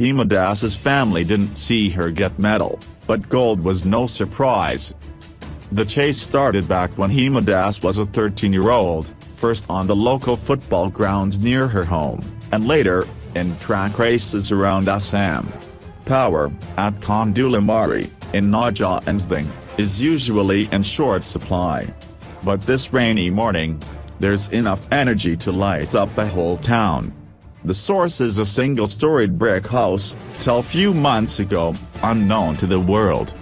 Hima's family didn't see her get medal, but gold was no surprise. The chase started back when Hima was a 13-year-old, first on the local football grounds near her home, and later, in track races around Assam. Power, at Khandulimari, in Nagaon's Dhing, is usually in short supply. But this rainy morning, there's enough energy to light up a whole town. The source is a single-storied brick house, till few months ago, unknown to the world.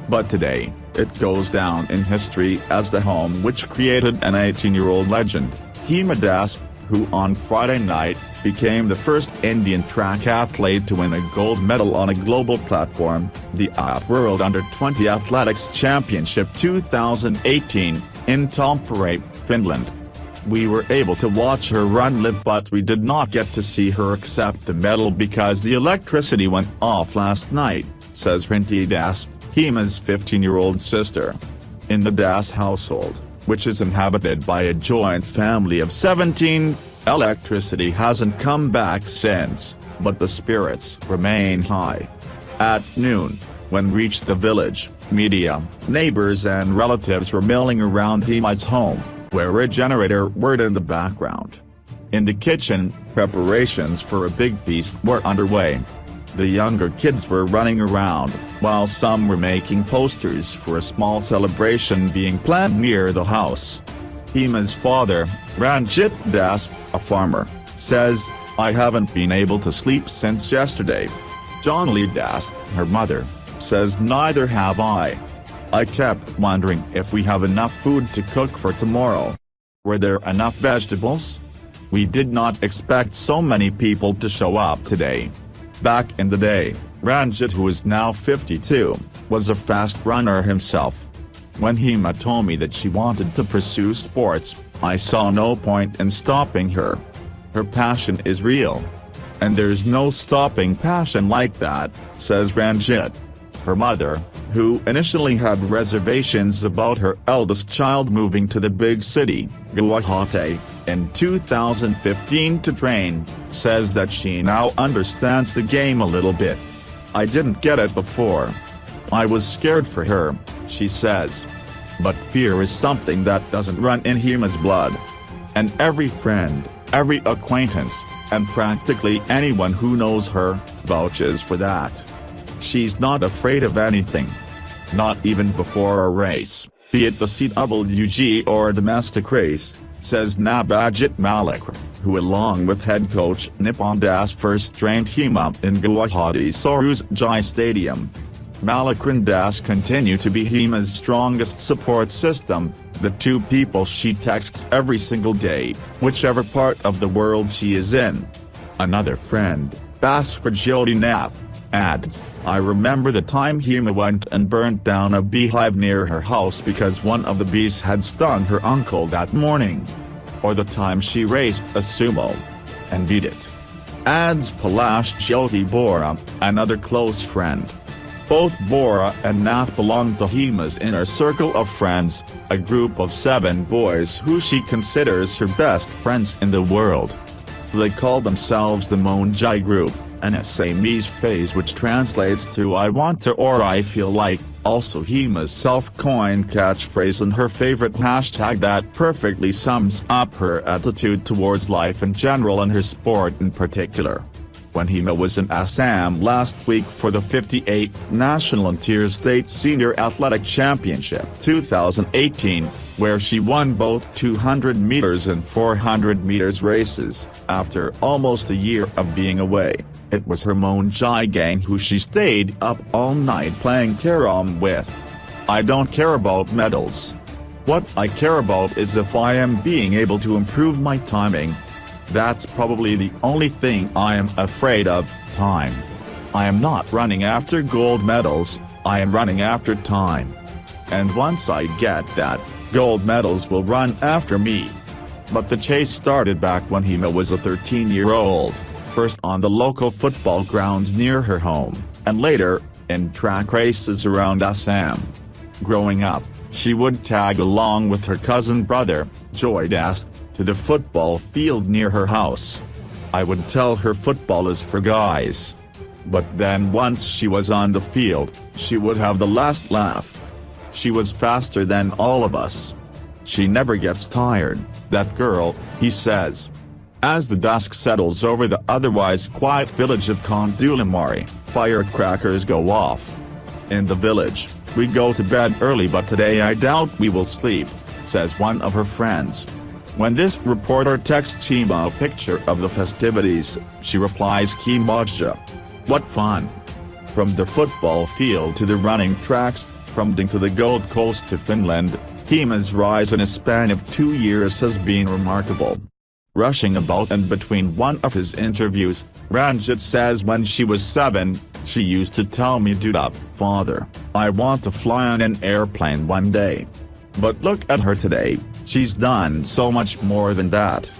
But today, it goes down in history as the home which created an 18-year-old legend, Hima, who on Friday night, became the first Indian track athlete to win a gold medal on a global platform, the IAAF World Under 20 Athletics Championship 2018, in Tampere, Finland. We were able to watch her run live, but we did not get to see her accept the medal because the electricity went off last night, says Rinti, Hima's 15-year-old sister. In the Das household, which is inhabited by a joint family of 17, electricity hasn't come back since, but the spirits remain high. At noon, when reached the village, media, neighbors and relatives were milling around Hima's home, where a generator whirred in the background. In the kitchen, preparations for a big feast were underway. The younger kids were running around, while some were making posters for a small celebration being planned near the house. Hima's father, Ranjit, a farmer, says, "I haven't been able to sleep since yesterday." Janli, her mother, says, "Neither have I. I kept wondering if we have enough food to cook for tomorrow. Were there enough vegetables? We did not expect so many people to show up today." Back in the day, Ranjit, who is now 52, was a fast runner himself. "When Hima told me that she wanted to pursue sports, I saw no point in stopping her. Her passion is real. And there's no stopping passion like that," says Ranjit. Her mother, who initially had reservations about her eldest child moving to the big city, Guwahati, in 2015 to train, says that she now understands the game a little bit. "I didn't get it before. I was scared for her," she says. But fear is something that doesn't run in Hima's blood. And every friend, every acquaintance, and practically anyone who knows her, vouches for that. She's not afraid of anything. Not even before a race, be it the CWG or a domestic race, says Nabajit Malik, who along with head coach Nippon first trained Hima in Guwahati's Sarojai Stadium. Malik and continue to be Hima's strongest support system, the two people she texts every single day, whichever part of the world she is in. Another friend, Bhaskar Jyotinath, adds, "I remember the time Hima went and burnt down a beehive near her house because one of the bees had stung her uncle that morning. Or the time she raced a sumo. And beat it." Adds Palash Jyoti Bora, another close friend. Both Bora and Nath belong to Hima's inner circle of friends, a group of 7 boys who she considers her best friends in the world. They call themselves the Monjai Group, an Assamese phrase which translates to "I want to" or "I feel like", also Hima's self-coined catchphrase and her favorite hashtag that perfectly sums up her attitude towards life in general and her sport in particular. When Hima was in Assam last week for the 58th National Inter-State Senior Athletic Championship 2018, where she won both 200 meters and 400 meters races, after almost a year of being away, it was her Monjai gang who she stayed up all night playing carom with. "I don't care about medals. What I care about is if I am being able to improve my timing. That's probably the only thing I am afraid of, time. I am not running after gold medals, I am running after time. And once I get that, gold medals will run after me." But the chase started back when Hima was a 13-year-old, first on the local football grounds near her home, and later, in track races around Assam. Growing up, she would tag along with her cousin brother, Joy, to the football field near her house. "I would tell her football is for guys. But then once she was on the field, she would have the last laugh. She was faster than all of us. She never gets tired, that girl, he says. As the dusk settles over the otherwise quiet village of Khandulimari, firecrackers go off. In the village, we go to bed early, but today I doubt we will sleep, says one of her friends. When this reporter texts Hima a picture of the festivities, she replies, "Kimaja. What fun! From the football field to the running tracks, from Dhing to the Gold Coast to Finland, Hima's rise in a span of 2 years has been remarkable." Rushing about and between one of his interviews, Ranjit says when she was 7, she used to tell me, "Dude up, father, I want to fly on an airplane one day." But look at her today, she's done so much more than that.